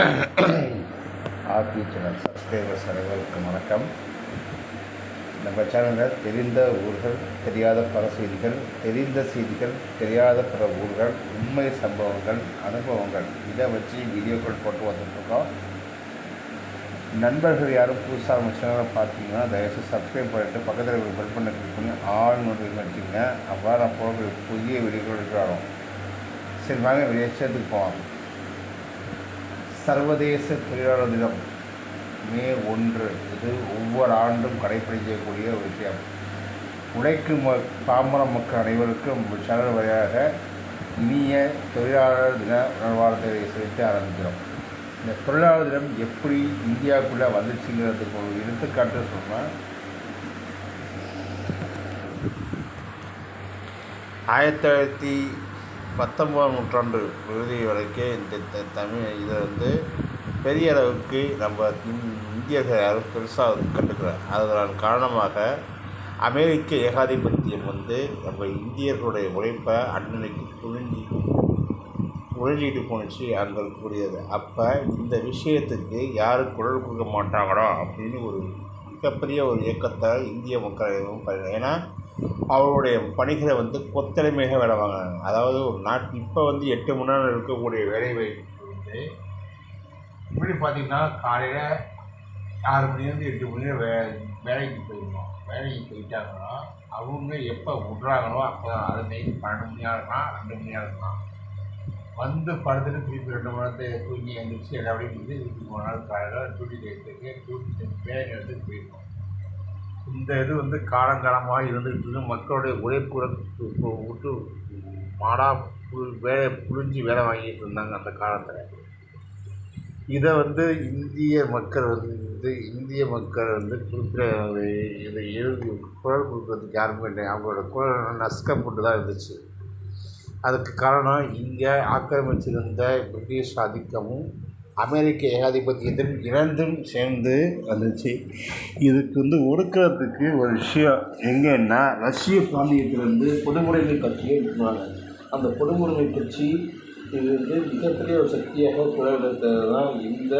RT channel subscribers அனைவருக்கும் வணக்கம். நம்ம சேனலில் தெரிந்த ஊர்கள், தெரியாத பல செய்திகள், தெரிந்த செய்திகள், தெரியாத பிற ஊர்கள், உண்மை சம்பவங்கள், அனுபவங்கள், இதை வச்சு வீடியோக்கள் போட்டு வந்துட்டுருக்கோம். நண்பர்கள் யாரும் புதுசாக நம்ம சேனலை பார்த்தீங்கன்னா தயவுசெய்து சப்ஸ்கிரைப் பண்ணிட்டு பக்கத்தில் ஒரு பெல் பண்ண கிளிக் பண்ணி ஆல் நோட்டிஃபிகேஷன் வச்சுங்க. அவ்வாறு நான் போகிற புதிய வீடியோக்கள் இருக்கிறோம். சரி வாங்க விஷயத்துக்கு போவோம். சர்வதேச தொழிலாளர் தினம் மே 1 இது ஒவ்வொரு ஆண்டும் கடைப்பிடிக்கக்கூடிய ஒரு விஷயம். உழைக்கும் பாமர மக்கள் அனைவருக்கும் சேனல் வழியாக இனிய தொழிலாளர் தின உணர்வாளத்தை செலுத்தி ஆரம்பிக்கிறோம். இந்த தொழிலாளர் தினம் எப்படி இந்தியாவுக்குள்ளே வந்துச்சுங்கிறதுக்கு ஒரு எடுத்துக்காட்டு சொன்னால், 1919ஆம் நூற்றாண்டு இறுதி வரைக்கும் இந்த இதை பெரிய அளவுக்கு நம்ம இந்தியர்கள் யாரும் பெருசாக கண்டுக்கிறார். அதன் காரணமாக அமெரிக்க ஏகாதிபத்தியம் நம்ம இந்தியர்களுடைய உழைப்பை அன்னைக்கு உழைஞ்சிட்டு போணுச்சு அங்கே இருக்கக்கூடியது. அப்போ இந்த விஷயத்துக்கு யாரும் குரல் கொடுக்க மாட்டாங்களோ அப்படின்னு ஒரு மிகப்பெரிய ஒரு இயக்கத்தை இந்திய மக்கள் ஏன்னா அவருடைய பணிகளை கொத்தடிமையாக வேலை வாங்கினாங்க. அதாவது ஒரு இப்போ 8 மணி நேரம் இருக்கக்கூடிய வேலை வாய்ப்பு இப்படி பார்த்திங்கன்னா காலையில் 6 மணிலேருந்து 8 மணி நேரம் வேலைக்கு போயிடணும். வேலைக்கு போயிட்டாங்கன்னா அவங்க எப்போ விட்றாங்களோ அப்போ தான். அது நைட்டு 12 மணியாக இருக்கலாம், 2 மணியாக இருக்கலாம். படுத்துட்டு திருப்பி 2 மணி நேரத்தை தூங்கி எழுந்திரிச்சு எல்லாத்தையும் முடிஞ்சு 3 நாள் காலையில் டியூட்டி வேலை நேரத்துக்கு போயிருக்கோம். இந்த இது காலங்காலமாக இருந்துகிட்டு மக்களுடைய உழைப்பு விட்டு வேலை புரிஞ்சு வேலை வாங்கிட்டு இருந்தாங்க அந்த காலத்தில். இதை இந்திய மக்கள் குறிப்பிட்ட இதை குரல் கொடுக்குறதுக்கு யாருமே இல்லை. அவங்களோட குரல் நசுக்கப்பட்டு தான் இருந்துச்சு. அதுக்கு காரணம் இங்கே ஆக்கிரமிச்சிருந்த பிரிட்டிஷ் ஆதிக்கமும் அமெரிக்க ஏகாதிபத்தியத்தில் இரண்டும் சேர்ந்து வந்துச்சு. இதுக்கு ஒடுக்கிறதுக்கு ஒரு விஷயம் எங்கன்னா, ரஷ்ய பிராந்தியத்திலேருந்து பொதுவுடைமை கட்சியை இருக்கிறாங்க. அந்த பொதுவுடைமை கட்சி இது மிகப்பெரிய ஒரு சக்தியாக குறைவெடுத்தது தான் இந்த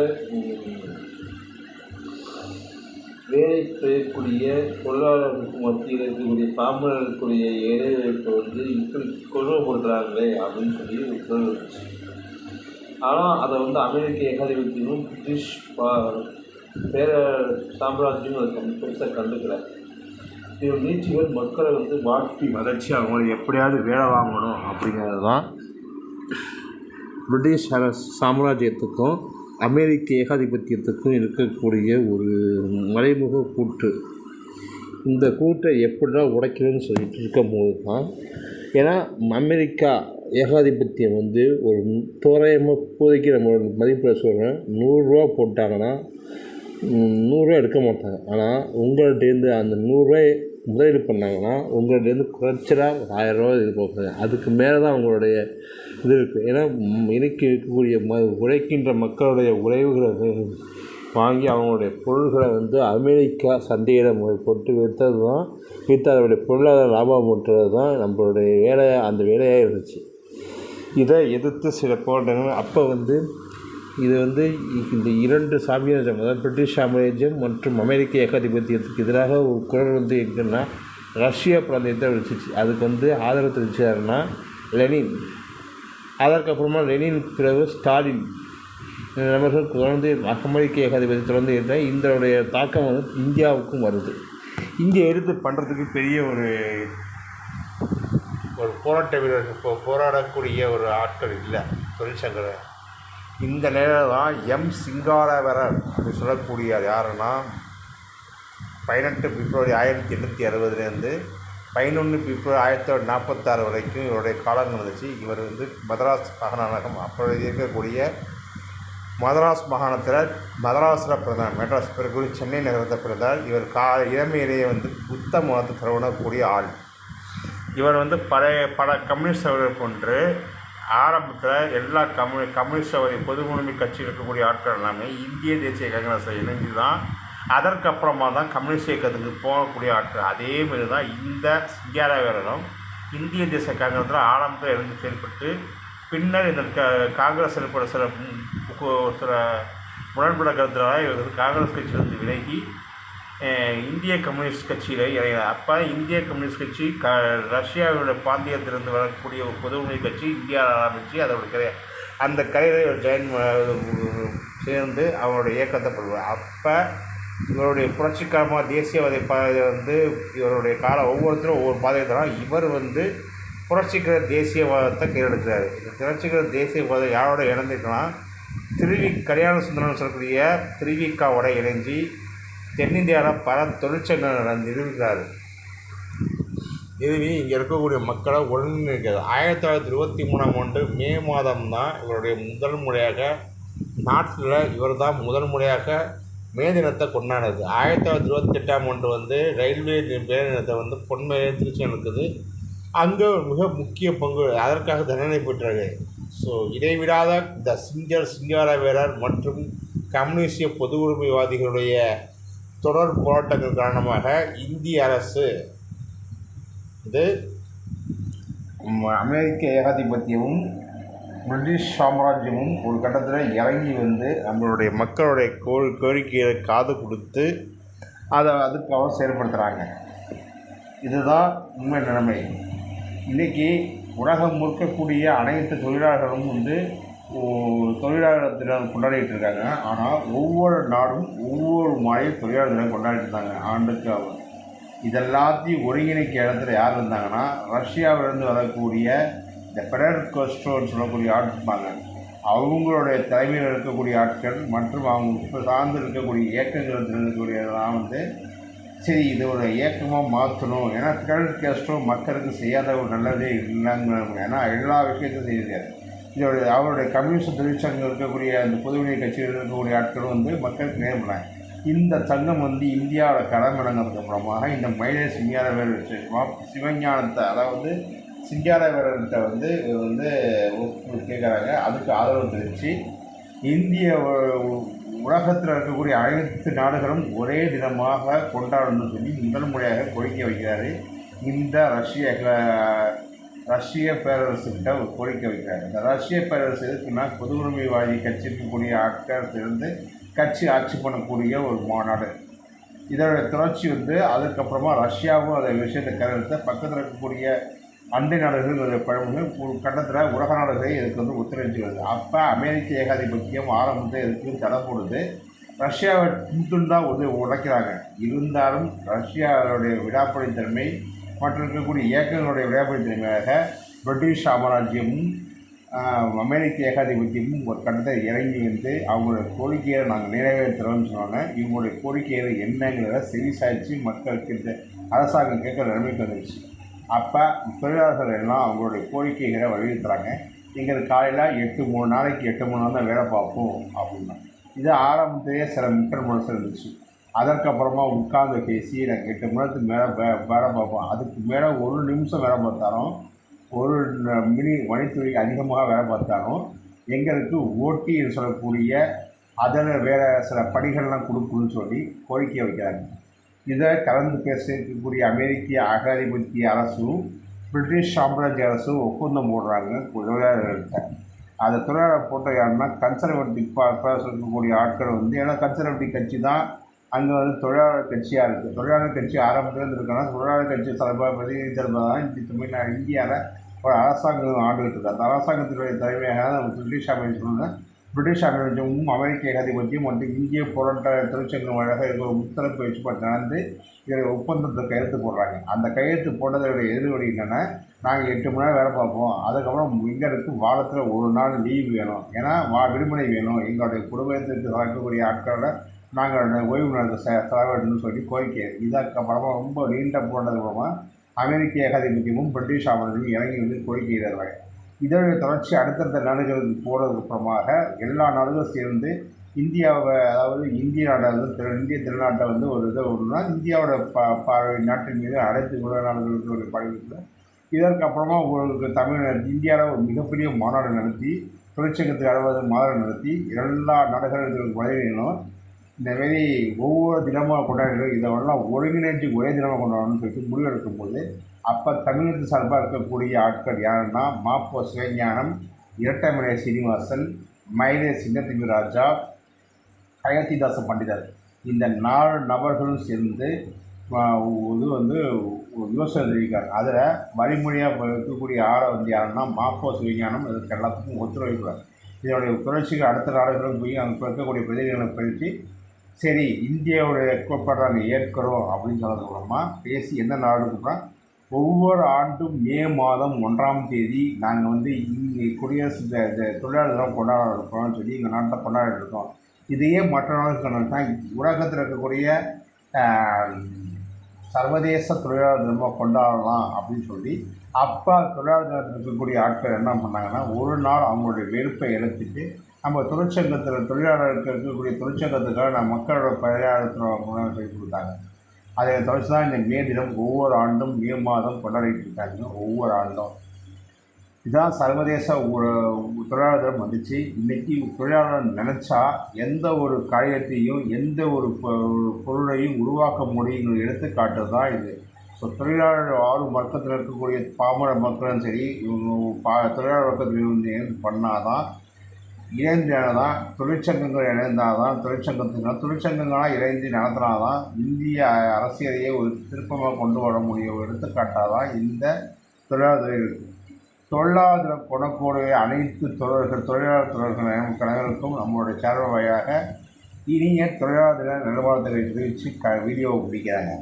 வேலை செய்யக்கூடிய தொழிலாளர்களுக்கு மத்தியில் இருக்கக்கூடிய பாமரர்களுடைய இடைவெளிப்பை இப்படி கொடுமைப்படுத்துகிறாங்களே அப்படின்னு சொல்லி ஒரு குரல் வந்துச்சு. ஆனால் அதை அமெரிக்க ஏகாதிபத்தியமும் பிரிட்டிஷ் பேர சாம்ராஜ்யம் அதை பெருசாக கண்டுக்கிறார். இது நீட்சிகள் மக்களை வாழ்த்தி வளர்ச்சி அவங்களை எப்படியாவது வேலை வாங்கணும் அப்படிங்கிறது தான் பிரிட்டிஷ் சாம்ராஜ்யத்துக்கும் அமெரிக்க ஏகாதிபத்தியத்துக்கும் இருக்கக்கூடிய ஒரு மறைமுக கூட்டு. இந்த கூட்டை எப்படிதான் உடைக்கிறதுன்னு சொல்லிட்டு இருக்கும்போது தான், ஏன்னா அமெரிக்கா ஏகாதிபத்தியம் ஒரு தோராயமாக இப்போதைக்கு நம்ம மதிப்பில் சொல்கிறேன், 100 ரூபா போட்டாங்கன்னா 100 ரூபா எடுக்க மாட்டாங்க. ஆனால் உங்கள்கிட்டேருந்து அந்த 100 ரூபாய் முதலீடு பண்ணாங்கன்னா உங்கள்கிட்டேருந்து குறைச்சலாக 1000 ரூபா இது போகிறாங்க. அதுக்கு மேலே தான் அவங்களுடைய இது இருக்குது. ஏன்னா இன்னைக்கு இருக்கக்கூடிய உழைக்கின்ற மக்களுடைய உழைவுகளை வாங்கி அவங்களுடைய பொருள்களை அமெரிக்கா சந்தையிடம் போட்டு விற்றது தான் அதனுடைய பொருளாதார லாபம் பண்ணுறது தான் நம்மளுடைய அந்த வேலையாக இருந்துச்சு. இதை எதிர்த்து சில போராட்டங்கள் அப்போ இது இந்த 2 சாம்ராஜ்யம், அதாவது பிரிட்டிஷ் சாம்ராஜ்யம் மற்றும் அமெரிக்க ஏகாதிபத்தியத்துக்கு எதிராக ஒரு குரல் எங்கன்னா ரஷ்ய பிராந்தியத்தை விழிச்சிச்சு. அதுக்கு ஆதரவு தெரிவிச்சாருன்னா லெனின். அதற்கப்புறமா லெனின் பிறகு ஸ்டாலின் நபர்கள் தொடர்ந்து அமெரிக்க ஏகாதிபத்தியம் தொடர்ந்து இருந்தால் இதனுடைய தாக்கம் இந்தியாவுக்கும் வருது. இங்கே எடுத்து பண்ணுறதுக்கு பெரிய ஒரு போராட்ட வீரர்கள் போராடக்கூடிய ஒரு ஆட்கள் இல்லை, தொழிற்சங்க. இந்த நேரம் தான் சிங்காரவரர் அப்படி சொல்லக்கூடிய யாருன்னா 18 பிப்ரவரி 1860 11 பிப்ரவரி 1946 வரைக்கும் இவருடைய காலம் இருந்துச்சு. இவர் மதராஸ் மாகாணம் அப்போ இருக்கக்கூடிய மதராஸ் மாகாணத்தில் மதராஸில் பிறந்தார். மெட்ராஸ் பிறகு சென்னை நகரத்தை பிறந்தார். இவர் இளமையிலேயே புத்த மதத்தை தரவணக்கூடிய ஆள். இவர் பல கம்யூனிஸ்ட் போன்று ஆரம்பத்தில் எல்லா கம்யூனிஸ்ட் பொதுமுறைமை கட்சியில் இருக்கக்கூடிய ஆட்கள் எல்லாமே இந்திய தேசிய காங்கிரஸை இணைஞ்சு தான் அதற்கப்புறமா தான் கம்யூனிஸ்ட் இயக்கத்துக்கு போகக்கூடிய ஆட்கள். அதேமாரி தான் இந்த சிங்காரவேரரும் இந்திய தேசிய காங்கிரஸில் ஆரம்பத்தில் இருந்து செயல்பட்டு பின்னர் இந்த காங்கிரஸ் ஏற்பட சில முரண்பட கருத்துனால இவர் காங்கிரஸ் கட்சியிலிருந்து விலகி இந்திய கம்யூனிஸ்ட் கட்சியில் இறங்கினார். அப்போ இந்திய கம்யூனிஸ்ட் கட்சி ரஷ்யாவோட பாந்தியத்திலிருந்து வரக்கூடிய ஒரு பொது உரிமை கட்சி இந்தியாவில் ஆரம்பித்து அதோட அந்த கலையை ஜாயின் சேர்ந்து அவருடைய இயக்கத்தை பண்ணுவார். அப்போ இவருடைய புரட்சிகரமாக தேசியவாத பாதை இவருடைய ஒவ்வொருத்தரும் ஒவ்வொரு பாதையை தரான். இவர் புரட்சிகர தேசியவாதத்தை கையெடுக்கிறார். இந்த புரட்சிகர தேசியவாதம் யாரோட இணைந்திருக்கலாம், கல்யாண சுந்தரம் சொல்லக்கூடிய திருவிக்காவோட இணைஞ்சி தென்னிந்தியாவில் பல தொழிற்சங்கங்கள் நிறுவுகிறார். நிறுவி இங்கே இருக்கக்கூடிய மக்களை ஒருங்கிணைக்கிறது. 1923 மே மாதம் தான் இவருடைய முதல் முறையாக நாட்டில் இவர் தான் முதல் முறையாக மே தினத்தை கொண்டாடுது. 1928 ரயில்வே மே தினத்தை பொன்மையை திருச்சி நடக்குது. அங்கே மிக முக்கிய பங்கு அதற்காக தண்டனை பெற்றாங்க. ஸோ இடைவிடாத இந்த சிங்கார வீரர் மற்றும் கம்யூனிஸ்டிய பொது உரிமைவாதிகளுடைய தொடர் போராட்டங்கள் காரணமாக இந்திய அரசு அமெரிக்க ஏகாதிபத்தியமும் பிரிட்டிஷ் சாம்ராஜ்யமும் ஒரு கட்டத்தில் இறங்கி நம்மளுடைய மக்களுடைய கோரிக்கையை காது கொடுத்து அதுக்காக செயல்படுத்துகிறாங்க. இதுதான் உண்மை நிலைமை. இன்றைக்கி உலகம் முழுக்கக்கூடிய அனைத்து தொழிலாளர்களும் தொழிலாளர் தினம் கொண்டாடிட்டு இருக்காங்க. ஆனால் ஒவ்வொரு நாடும் ஒவ்வொரு மாதம் தொழிலாளர் தினம் கொண்டாடிட்டு இருந்தாங்க ஆண்டுக்கு. இதெல்லாத்தையும் ஒருங்கிணைக்க இடத்துல யார் இருந்தாங்கன்னா, ரஷ்யாவிலிருந்து வரக்கூடிய இந்த ஃபெடரல் கோஸ்ட்ரோன்னு சொல்லக்கூடிய ஆட்கள் இருப்பாங்க. அவங்களுடைய தலைமையில் இருக்கக்கூடிய ஆட்கள் மற்றும் அவங்க சார்ந்து இருக்கக்கூடிய இயக்கங்கள் இருக்கக்கூடியதெல்லாம் சரி இது ஒரு இயக்கமாக மாற்றணும். ஏன்னா ஃபெடரல் காஸ்ட்ரோ மக்களுக்கு செய்யாத ஒரு நல்லதே இல்லைங்க. ஏன்னா எல்லா விஷயத்தையும் செய்யுது. இதோடைய அவருடைய கம்யூனிஸ்ட் தொழிற்சங்கம் இருக்கக்கூடிய அந்த பொதுவுரிமை கட்சியில் இருக்கக்கூடிய ஆட்களும் மக்களுக்கு நேர்மறாங்க. இந்த சங்கம் இந்தியாவில் களமிறங்கிறதுக்கு அப்புறமாக இந்த மயிலை சிங்காரவேலர் சிவஞானத்தை அதாவது சிங்காரவேலர்கிட்ட கேட்குறாங்க. அதுக்கு ஆதரவு தெரிவித்து இந்திய உலகத்தில் இருக்கக்கூடிய அனைத்து நாடுகளும் ஒரே தினமாக கொண்டாடணும்னு சொல்லி முதல் முறையாக கோரிக்கை வைக்கிறாரு. இந்த ரஷ்ய பேரரசுக்கிட்ட ஒரு கோரிக்கை வைக்கிறார். இந்த ரஷ்ய பேரரசு எதுக்குன்னா, பொது உரிமைவாதி கட்சி இருக்கக்கூடிய ஆட்களிலிருந்து கட்சி ஆட்சி பண்ணக்கூடிய ஒரு மாநாடு. இதோட தொடர்ச்சி அதுக்கப்புறமா ரஷ்யாவும் அதை விஷயத்தை கையெழுத்த பக்கத்தில் இருக்கக்கூடிய அண்டை நாடுகள் பழமைகள் ஒரு கட்டத்தில் உலக நாடுகளை இதுக்கு ஒத்துழைச்சி வருது. அப்போ அமெரிக்க ஏகாதிபத்தியம் ஆரம்பத்தை இதுக்கு தடை போடுது. ரஷ்யாவை துண்டாக உடைக்கிறாங்க. இருந்தாலும் ரஷ்யாவுடைய விடாப்படித்தன்மை மற்றும் இருக்கக்கூடிய இயக்கங்களுடைய விடாப்படித்தன்மையாக பிரிட்டிஷ் சாம்ராஜ்யமும் அமெரிக்க ஏகாதிபத்தியமும் ஒரு கட்டத்தை இறங்கி அவங்களோட கோரிக்கையை நாங்கள் நிறைவேற்றுறோம்னு சொன்னாங்க. இவங்களுடைய கோரிக்கைகள் என்னங்கிறத செவிசாய்ச்சி மக்களுக்கு அரசாங்கம் கேட்குற நிலைமைக்கு வந்துடுச்சு. அப்போ தொழிலாளர்கள் எல்லாம் அவங்களுடைய கோரிக்கைகளை வலியுறுத்துறாங்க. எங்களுக்கு காலையில் 8 நாளைக்கு 8 மணி நேரம் தான் வேலை பார்ப்போம் அப்படின்னா. இது ஆரம்பத்திலேயே சில முக்கிய மனசு இருந்துச்சு. அதற்கப்புறமா உட்கார்ந்து பேசி நாங்கள் 8 மணி நேரத்துக்கு மேலே வேலை பார்ப்போம். அதுக்கு மேலே 1 நிமிஷம் வேலை பார்த்தாலும் 1 மணித்துறைக்கு அதிகமாக வேலை பார்த்தாலும் எங்களுக்கு ஓட்டின்னு சொல்லக்கூடிய அதில் வேறு சில படிகள்லாம் கொடுக்கணும்னு சொல்லி கோரிக்கை வைக்கிறாங்க. இதை கலந்து பேசக்கூடிய அமெரிக்க ஏகாதிபத்திய அரசும் பிரிட்டிஷ் சாம்ராஜ்ய அரசும் ஒப்பந்தம் போடுறாங்க தொழிலாளர்கள்ட்ட. அந்த தொழிலாளர் போட்ட யாருன்னா கன்சர்வேட்டிவ் இருக்கக்கூடிய ஆட்கள் ஏன்னா கன்சர்வேட்டிவ் கட்சி தான் அங்கே தொழிலாளர் கட்சியாக இருக்குது. தொழிலாளர் கட்சி ஆரம்பத்துலேருந்து இருக்குன்னா தொழிலாளர் கட்சி சார்பாக பிரதிநிதி சார்பாக தான் இந்தியாவில் ஒரு அரசாங்கம் ஆண்டுகிட்டு இருக்குது. அந்த அரசாங்கத்தினுடைய தலைமையாக பிரிட்டிஷ் அமெரிக்கமும் அமெரிக்க ஏகாதிபத்தியம் மற்றும் இந்திய போராட்ட தொழிற்சங்கம் வழியாக இருக்கிற முத்தரப்பு பேச்சுப்பாடு நடந்து இதில் ஒப்பந்தத்தை கையெழுத்து போடுறாங்க. அந்த கையெழுத்து போட்டதோடைய எதிர்வழி என்னென்னா, நாங்கள் 8 மணி நேரம் வேலை பார்ப்போம். அதுக்கப்புறம் எங்களுக்கு வாரத்தில் 1 நாள் லீவு வேணும். ஏன்னா விடுமுறை வேணும். எங்களுடைய குடும்பத்திற்கு வளர்க்கக்கூடிய ஆட்களோட நாங்கள் ஓய்வு நேரத்தை செலவிடணும்னு சொல்லி கோரிக்கை. இதுக்கப்புறமா ரொம்ப நீண்ட போனதுக்கு அப்புறமா அமெரிக்க ஏகாதிபத்தியமும் பிரிட்டிஷ் சாம்ராஜ்யமும் இறங்கி கோரிக்கை தருவாங்க. இதோடைய தொடர்ச்சி அடுத்தடுத்த நாடுகளுக்கு போனதுக்கு அப்புறமாக எல்லா நாடுகளும் சேர்ந்து இந்தியாவை அதாவது இந்திய நாட்டை இந்திய திருநாட்டை ஒரு இதை ஒன்றுனா இந்தியாவோட நாட்டின் மீது அனைத்து உலக நாடுகளுக்கு ஒரு படைப்பு. இதற்கப்புறமா உங்களுக்கு இந்தியாவில் ஒரு மிகப்பெரிய மாநாடு நடத்தி தொழிற்சங்கத்துக்கு 60 மாநாடு நடத்தி எல்லா நாடுகளுக்கு உதவிகளும் இந்தமாரி ஒவ்வொரு தினமாக கொண்டாடுறோம். இதெல்லாம் ஒருங்கிணைஞ்சு ஒரே தினமாக கொண்டாடணும்னு சொல்லிட்டு முடிவெடுக்கும் போது அப்போ தமிழகத்து சார்பாக இருக்கக்கூடிய ஆட்கள் யாருன்னா மாப்போ சிவஞானம் இரட்டைமலை சீனிவாசன், மயிலை சின்னத்தம்பி ராஜா, அயோத்திதாச பண்டிதர் இந்த 4 நபர்களும் சேர்ந்து இது வந்து யோசனை தெரிவிக்கிறாங்க. அதில் வழிமொழியாக இருக்கக்கூடிய ஆளை வந்து யாருன்னா மாப்போ சிவஞானம் இதற்கு எல்லாத்துக்கும் ஒத்துழைக்கிறார். இதனுடைய தொடர்ச்சிக்கு அடுத்த நாடுகளும் போய் அங்கே இருக்கக்கூடிய பிரதிநிதிகளை பயிற்சி சரி இந்தியாவுடைய கோட்பாட்டை நாங்கள் ஏற்கிறோம் அப்படின்னு சொல்கிறது மூலமாக பேசி எந்த நாடுக்குன்னா ஒவ்வொரு ஆண்டும் மே மாதம் 1ஆம் தேதி நாங்கள் வந்து இங்கே குடியரசு தொழிலாளர் தினம் கொண்டாட இருக்கோம்னு சொல்லி எங்கள் நாட்டில் கொண்டாடிட்டு இருக்கோம். இதையே மற்ற நாடுகள் தான் உலகத்தில் இருக்கக்கூடிய சர்வதேச தொழிலாளர் தினமாக கொண்டாடலாம் அப்படின்னு சொல்லி அப்போ தொழிலாளர் தினத்தில் இருக்கக்கூடிய ஆட்கள் என்ன பண்ணாங்கன்னா ஒரு நாள் அவங்களுடைய வெறுப்பை எழுத்துட்டு நம்ம தொழிற்சங்கத்தில் தொழிலாளர்களுக்கு இருக்கக்கூடிய தொழிற்சங்கத்துக்காக நம்ம மக்களோட பழையாளத்தில் சொல்லி கொடுத்தாங்க. அதை தொடர்ச்சி தான் இந்த மே தினம் ஒவ்வொரு ஆண்டும் மே மாதம் கொண்டாடிட்டு இருக்காங்க. ஒவ்வொரு ஆண்டும் இதுதான் சர்வதேச தொழிலாளர் தினம் வந்துச்சு. இன்றைக்கி தொழிலாளர் நினச்சா எந்த ஒரு காரியத்தையும் எந்த ஒரு பொருளையும் உருவாக்க முடியுங்கிற எடுத்துக்காட்டு தான் இது. ஸோ தொழிலாளர் ஆளும் வர்க்கத்தில் இருக்கக்கூடிய பாமர மக்களும் சரி இவங்க தொழிலாளர் வர்க்கத்தில் இருந்து பண்ணால் தான் இணைந்தால்தான் தொழிற்சங்கங்கள் இணைந்தால் தான் தொழிற்சங்கங்களாக இணைந்து நடத்தினால்தான் இந்திய அரசியலையே ஒரு திருப்பமாக கொண்டு வர முடியும். ஒரு எடுத்துக்காட்டாக தான் இந்த தொழிலாளர் கொணக்கூடிய அனைத்து தொழிலாளர் கணவர்களுக்கும் நம்மளுடைய சேனல் வழியாக இனிய தொழிலாளர் நிலவரத்தை தெரிவித்து வீடியோவை பிடிக்கிறாங்க.